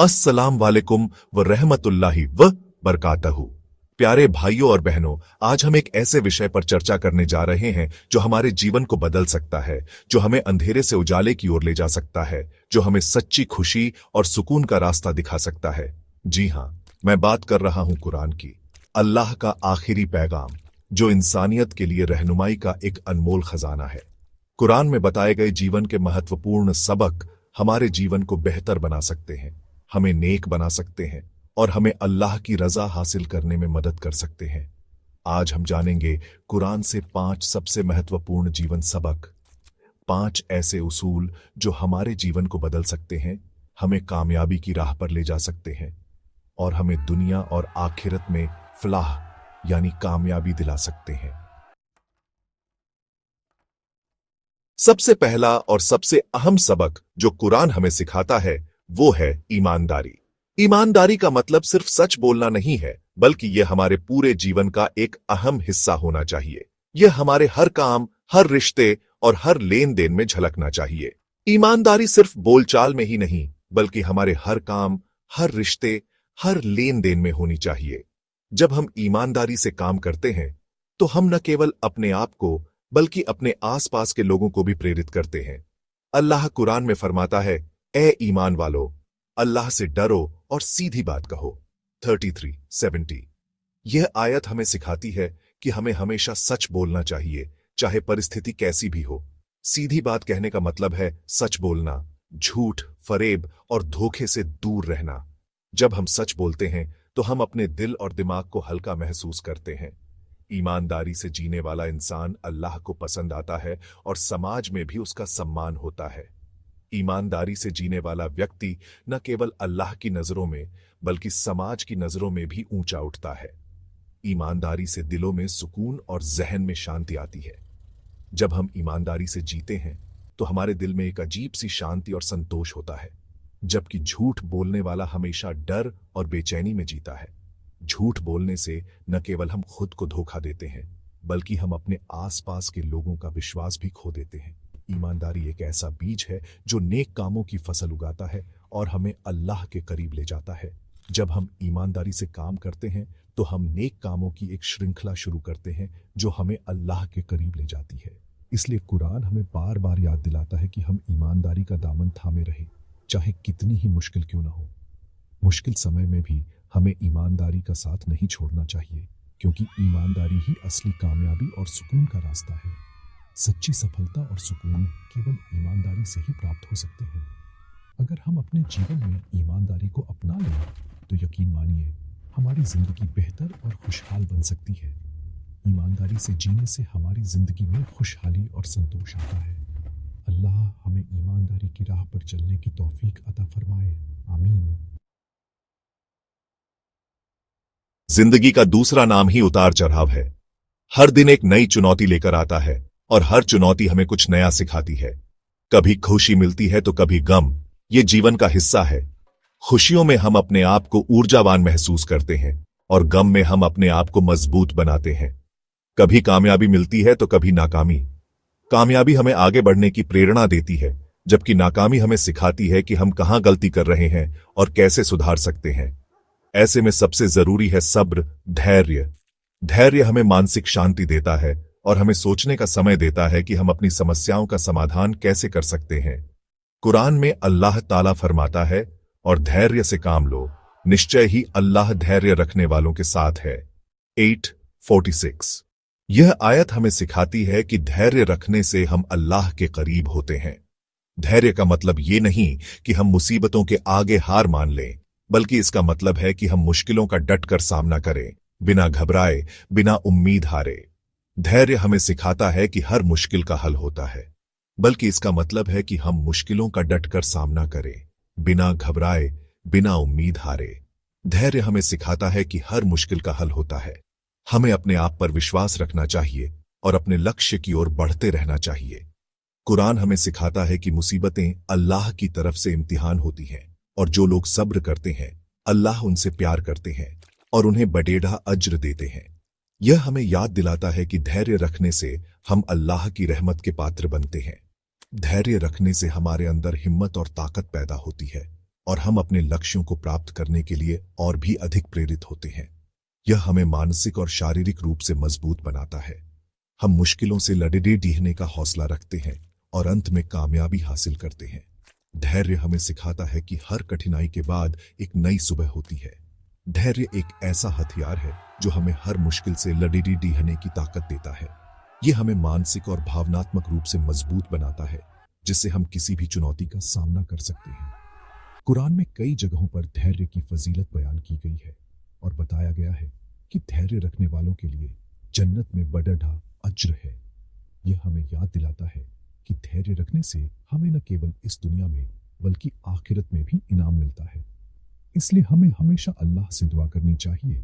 अस्सलाम वालेकुम व रहमतुल्लाहि व बरकातहू। प्यारे भाइयों और बहनों, आज हम एक ऐसे विषय पर चर्चा करने जा रहे हैं जो हमारे जीवन को बदल सकता है, जो हमें अंधेरे से उजाले की ओर ले जा सकता है, जो हमें सच्ची खुशी और सुकून का रास्ता दिखा सकता है। जी हां, मैं बात कर रहा हूं कुरान की, अल्लाह का आखिरी पैगाम, जो इंसानियत के लिए रहनुमाई का एक अनमोल खजाना है। कुरान में बताए गए जीवन के महत्वपूर्ण सबक हमारे जीवन को बेहतर बना सकते हैं, हमें नेक बना सकते हैं और हमें अल्लाह की रजा हासिल करने में मदद कर सकते हैं। आज हम जानेंगे कुरान से 5 सबसे महत्वपूर्ण जीवन सबक, 5 ऐसे उसूल जो हमारे जीवन को बदल सकते हैं, हमें कामयाबी की राह पर ले जा सकते हैं और हमें दुनिया और आखिरत में फलाह यानी कामयाबी दिला सकते हैं। सबसे पहला और सबसे अहम सबक जो कुरान हमें सिखाता है वो है ईमानदारी। ईमानदारी का मतलब सिर्फ सच बोलना नहीं है, बल्कि यह हमारे पूरे जीवन का एक अहम हिस्सा होना चाहिए। यह हमारे हर काम, हर रिश्ते और हर लेन देन में झलकना चाहिए। ईमानदारी सिर्फ बोलचाल में ही नहीं, बल्कि हमारे हर काम, हर रिश्ते, हर लेन देन में होनी चाहिए। जब हम ईमानदारी से काम करते हैं तो हम न केवल अपने आप को बल्कि अपने आसपास के लोगों को भी प्रेरित करते हैं। अल्लाह कुरान में फरमाता है, ए ईमान वालो, अल्लाह से डरो और सीधी बात कहो। 33:70। यह आयत हमें सिखाती है कि हमें हमेशा सच बोलना चाहिए, चाहे परिस्थिति कैसी भी हो। सीधी बात कहने का मतलब है सच बोलना, झूठ, फरेब और धोखे से दूर रहना। जब हम सच बोलते हैं तो हम अपने दिल और दिमाग को हल्का महसूस करते हैं। ईमानदारी से जीने वाला इंसान अल्लाह को पसंद आता है और समाज में भी उसका सम्मान होता है। ईमानदारी से जीने वाला व्यक्ति न केवल अल्लाह की नजरों में बल्कि समाज की नजरों में भी ऊंचा उठता है। ईमानदारी से दिलों में सुकून और जहन में शांति आती है। जब हम ईमानदारी से जीते हैं तो हमारे दिल में एक अजीब सी शांति और संतोष होता है, जबकि झूठ बोलने वाला हमेशा डर और बेचैनी में जीता है। झूठ बोलने से न केवल हम खुद को धोखा देते हैं, बल्कि हम अपने आसपास के लोगों का विश्वास भी खो देते हैं। ईमानदारी एक ऐसा बीज है जो नेक कामों की फसल उगाता है और हमें अल्लाह के करीब ले जाता है। जब हम ईमानदारी से काम करते हैं तो हम नेक कामों की एक श्रृंखला शुरू करते हैं जो हमें अल्लाह के करीब ले जाती है। इसलिए कुरान हमें बार बार याद दिलाता है कि हम ईमानदारी का दामन थामे रहें, चाहे कितनी ही मुश्किल क्यों ना हो। मुश्किल समय में भी हमें ईमानदारी का साथ नहीं छोड़ना चाहिए, क्योंकि ईमानदारी ही असली कामयाबी और सुकून का रास्ता है। सच्ची सफलता और सुकून केवल ईमानदारी से ही प्राप्त हो सकते हैं। अगर हम अपने जीवन में ईमानदारी को अपना लें तो यकीन मानिए हमारी जिंदगी बेहतर और खुशहाल बन सकती है। ईमानदारी से जीने से हमारी जिंदगी में खुशहाली और संतोष आता है। अल्लाह हमें ईमानदारी की राह पर चलने की तौफीक अता फरमाए, आमीन। जिंदगी का दूसरा नाम ही उतार चढ़ाव है। हर दिन एक नई चुनौती लेकर आता है और हर चुनौती हमें कुछ नया सिखाती है। कभी खुशी मिलती है तो कभी गम, ये जीवन का हिस्सा है। खुशियों में हम अपने आप को ऊर्जावान महसूस करते हैं और गम में हम अपने आप को मजबूत बनाते हैं। कभी कामयाबी मिलती है तो कभी नाकामी। कामयाबी हमें आगे बढ़ने की प्रेरणा देती है, जबकि नाकामी हमें सिखाती है कि हम कहां गलती कर रहे हैं और कैसे सुधार सकते हैं। ऐसे में सबसे जरूरी है सब्र, धैर्य। धैर्य हमें मानसिक शांति देता है और हमें सोचने का समय देता है कि हम अपनी समस्याओं का समाधान कैसे कर सकते हैं। कुरान में अल्लाह ताला फरमाता है, और धैर्य से काम लो, निश्चय ही अल्लाह धैर्य रखने वालों के साथ है। 8:46। यह आयत हमें सिखाती है कि धैर्य रखने से हम अल्लाह के करीब होते हैं। धैर्य का मतलब ये नहीं कि हम मुसीबतों के आगे हार मान लें, बल्कि इसका मतलब है कि हम मुश्किलों का डटकर सामना करें, बिना घबराए, बिना उम्मीद हारे। धैर्य हमें सिखाता है कि हर मुश्किल का हल होता है, बल्कि इसका मतलब है कि हम मुश्किलों का डटकर सामना करें, बिना घबराए, बिना उम्मीद हारे। धैर्य हमें सिखाता है कि हर मुश्किल का हल होता है। हमें अपने आप पर विश्वास रखना चाहिए और अपने लक्ष्य की ओर बढ़ते रहना चाहिए। कुरान हमें सिखाता है कि मुसीबतें अल्लाह की तरफ से इम्तिहान होती हैं और जो लोग सब्र करते हैं अल्लाह उनसे प्यार करते हैं और उन्हें बड़ेढ़ा अज्र देते हैं। यह हमें याद दिलाता है कि धैर्य रखने से हम अल्लाह की रहमत के पात्र बनते हैं। धैर्य रखने से हमारे अंदर हिम्मत और ताकत पैदा होती है और हम अपने लक्ष्यों को प्राप्त करने के लिए और भी अधिक प्रेरित होते हैं। यह हमें मानसिक और शारीरिक रूप से मजबूत बनाता है। हम मुश्किलों से लड़े डीहने का हौसला रखते हैं और अंत में कामयाबी हासिल करते हैं। धैर्य हमें सिखाता है कि हर कठिनाई के बाद एक नई सुबह होती है। धैर्य एक ऐसा हथियार है जो हमें हर मुश्किल से लड़े डीहने की ताकत देता है। यह हमें मानसिक और भावनात्मक रूप से मजबूत बनाता है, जिससे हम किसी भी चुनौती का सामना कर सकते हैं। कुरान में कई जगहों पर धैर्य की फजीलत बयान की गई है और बताया गया है कि धैर्य रखने वालों के लिए जन्नत में बड़ा अज्र है। यह हमें याद दिलाता है कि धैर्य रखने से हमें न केवल इस दुनिया में बल्कि आखिरत में भी इनाम मिलता है। इसलिए हमें हमेशा अल्लाह से दुआ करनी चाहिए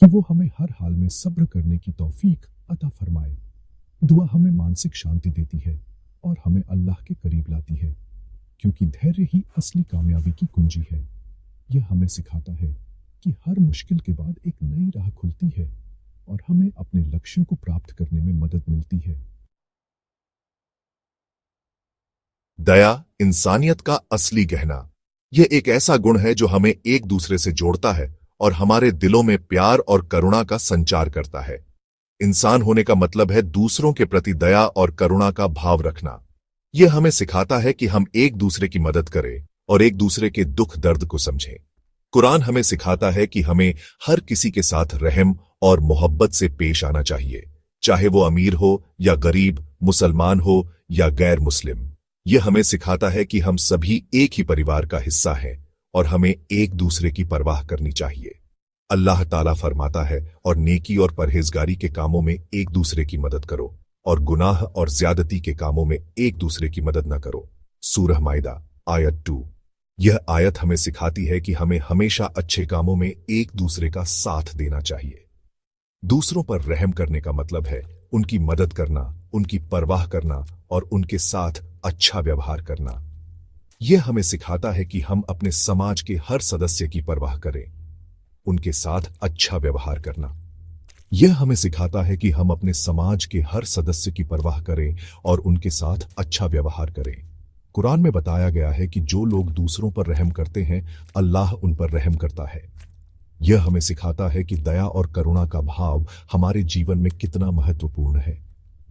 कि वो हमें हर हाल में सब्र करने की तौफीक अता फरमाए। दुआ हमें मानसिक शांति देती है और हमें अल्लाह के करीब लाती है, क्योंकि धैर्य ही असली कामयाबी की कुंजी है। यह हमें सिखाता है कि हर मुश्किल के बाद एक नई राह खुलती है और हमें अपने लक्ष्यों को प्राप्त करने में मदद मिलती है। दया इंसानियत का असली गहना। यह एक ऐसा गुण है जो हमें एक दूसरे से जोड़ता है और हमारे दिलों में प्यार और करुणा का संचार करता है। इंसान होने का मतलब है दूसरों के प्रति दया और करुणा का भाव रखना। यह हमें सिखाता है कि हम एक दूसरे की मदद करें और एक दूसरे के दुख दर्द को समझें। कुरान हमें सिखाता है कि हमें हर किसी के साथ रहम और मोहब्बत से पेश आना चाहिए, चाहे वो अमीर हो या गरीब, मुसलमान हो या गैर मुस्लिम। यह हमें सिखाता है कि हम सभी एक ही परिवार का हिस्सा हैं और हमें एक दूसरे की परवाह करनी चाहिए। अल्लाह ताला फरमाता है, और नेकी और परहेजगारी के कामों में एक दूसरे की मदद करो और गुनाह और ज्यादती के कामों में एक दूसरे की मदद न करो। सूरह माइदा आयत 2। यह आयत हमें सिखाती है कि हमें हमेशा अच्छे कामों में एक दूसरे का साथ देना चाहिए। दूसरों पर रहम करने का मतलब है उनकी मदद करना, उनकी परवाह करना और उनके साथ अच्छा व्यवहार करना। यह हमें सिखाता है कि हम अपने समाज के हर सदस्य की परवाह करें, उनके साथ अच्छा व्यवहार करना। यह हमें सिखाता है कि हम अपने समाज के हर सदस्य की परवाह करें और उनके साथ अच्छा व्यवहार करें। कुरान में बताया गया है कि जो लोग दूसरों पर रहम करते हैं, अल्लाह उन पर रहम करता है। यह हमें सिखाता है कि दया और करुणा का भाव हमारे जीवन में कितना महत्वपूर्ण है।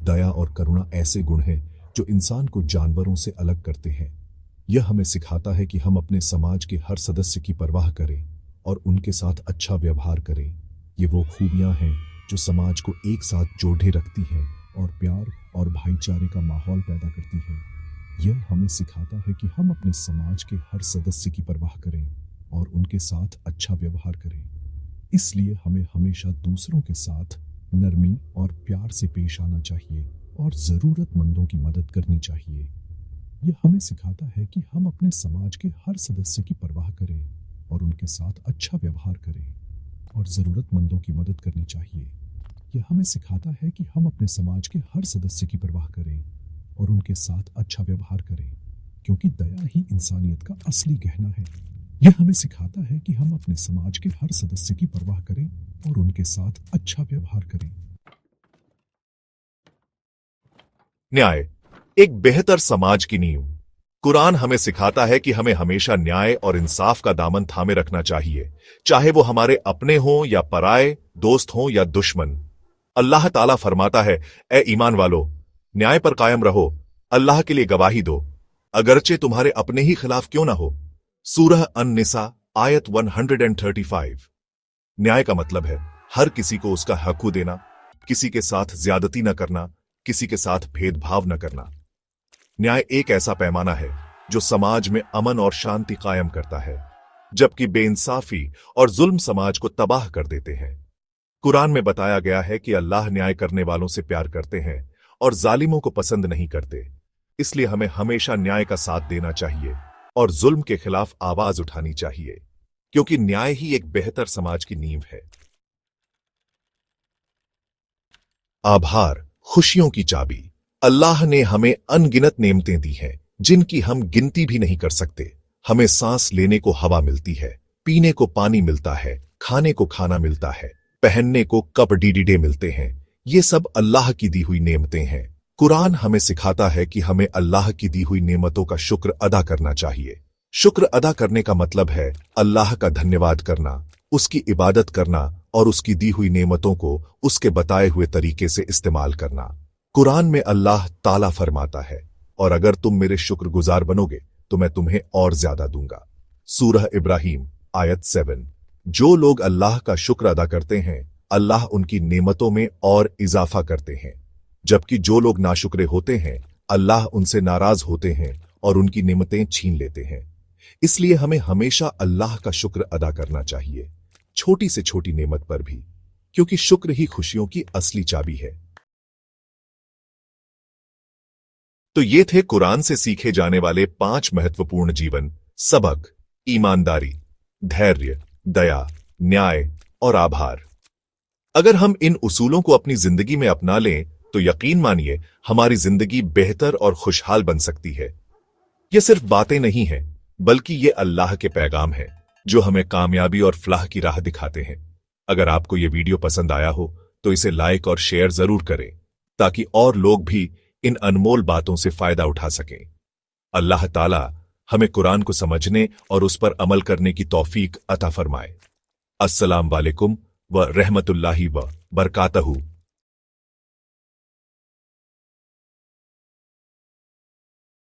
दया और करुणा ऐसे गुण हैं जो इंसान को जानवरों से अलग करते हैं। यह हमें सिखाता है कि हम अपने समाज के हर सदस्य की परवाह करें और उनके साथ अच्छा व्यवहार करें। ये वो खूबियां हैं जो समाज को एक साथ जोड़े रखती हैं और प्यार और भाईचारे का माहौल पैदा करती हैं। यह हमें सिखाता है कि हम अपने समाज के हर सदस्य की परवाह करें और उनके साथ अच्छा व्यवहार करें। इसलिए हमें हमेशा दूसरों के साथ नरमी और प्यार से पेश आना चाहिए और ज़रूरतमंदों की मदद करनी चाहिए। यह हमें सिखाता है कि हम अपने समाज के हर सदस्य की परवाह करें और उनके साथ अच्छा व्यवहार करें और ज़रूरतमंदों की मदद करनी चाहिए। यह हमें सिखाता है कि हम अपने समाज के हर सदस्य की परवाह करें और उनके साथ अच्छा व्यवहार करें, क्योंकि दया ही इंसानियत का असली गहना है। यह हमें सिखाता है कि हम अपने समाज के हर सदस्य की परवाह करें और उनके साथ अच्छा व्यवहार करें। न्याय एक बेहतर समाज की नींव। कुरान हमें सिखाता है कि हमें हमेशा न्याय और इंसाफ का दामन थामे रखना चाहिए, चाहे वो हमारे अपने हों या पराए, दोस्त हों या दुश्मन। अल्लाह ताला फरमाता है, ए ईमान वालो, न्याय पर कायम रहो, अल्लाह के लिए गवाही दो, अगरचे तुम्हारे अपने ही खिलाफ क्यों ना हो। सूरह अन-निसा आयत 135। न्याय का मतलब है हर किसी को उसका हक देना, किसी के साथ ज्यादती न करना, किसी के साथ भेदभाव न करना। न्याय एक ऐसा पैमाना है जो समाज में अमन और शांति कायम करता है, जबकि बेइंसाफी और जुल्म समाज को तबाह कर देते हैं। कुरान में बताया गया है कि अल्लाह न्याय करने वालों से प्यार करते हैं और जालिमों को पसंद नहीं करते। इसलिए हमें हमेशा न्याय का साथ देना चाहिए और जुल्म के खिलाफ आवाज उठानी चाहिए, क्योंकि न्याय ही एक बेहतर समाज की नींव है। आभार खुशियों की चाबी। अल्लाह ने हमें अनगिनत नेमतें दी हैं जिनकी हम गिनती भी नहीं कर सकते। हमें सांस लेने को हवा मिलती है, पीने को पानी मिलता है, खाने को खाना मिलता है, पहनने को कपड़े मिलते हैं। ये सब अल्लाह की दी हुई नेमतें हैं। कुरान हमें सिखाता है कि हमें अल्लाह की दी हुई नेमतों का शुक्र अदा करना चाहिए शुक्र अदा करने का मतलब है अल्लाह का धन्यवाद करना, उसकी इबादत करना और उसकी दी हुई नेमतों को उसके बताए हुए तरीके से इस्तेमाल करना। कुरान में अल्लाह ताला फरमाता है, और अगर तुम मेरे शुक्रगुजार बनोगे तो मैं तुम्हें और ज्यादा दूंगा। सूरह इब्राहिम आयत 7। जो लोग अल्लाह का शुक्र अदा करते हैं, अल्लाह उनकी नेमतों में और इजाफा करते हैं, जबकि जो लोग नाशुक्रे होते हैं, अल्लाह उनसे नाराज होते हैं और उनकी नेमतें छीन लेते हैं। इसलिए हमें हमेशा अल्लाह का शुक्र अदा करना चाहिए, छोटी से छोटी नेमत पर भी, क्योंकि शुक्र ही खुशियों की असली चाबी है। तो ये थे कुरान से सीखे जाने वाले 5 महत्वपूर्ण जीवन सबक: ईमानदारी, धैर्य, दया, न्याय और आभार। अगर हम इन उसूलों को अपनी जिंदगी में अपना लें तो यकीन मानिए हमारी जिंदगी बेहतर और खुशहाल बन सकती है। ये सिर्फ बातें नहीं हैं, बल्कि ये अल्लाह के पैगाम हैं जो हमें कामयाबी और फलाह की राह दिखाते हैं। अगर आपको ये वीडियो पसंद आया हो तो इसे लाइक और शेयर जरूर करें, ताकि और लोग भी इन अनमोल बातों से फायदा उठा सकें। अल्लाह ताला हमें कुरान को समझने और उस पर अमल करने की तौफीक अता फरमाए। अस्सलाम वालेकुम व रहमतुल्लाहि व बरकातहू।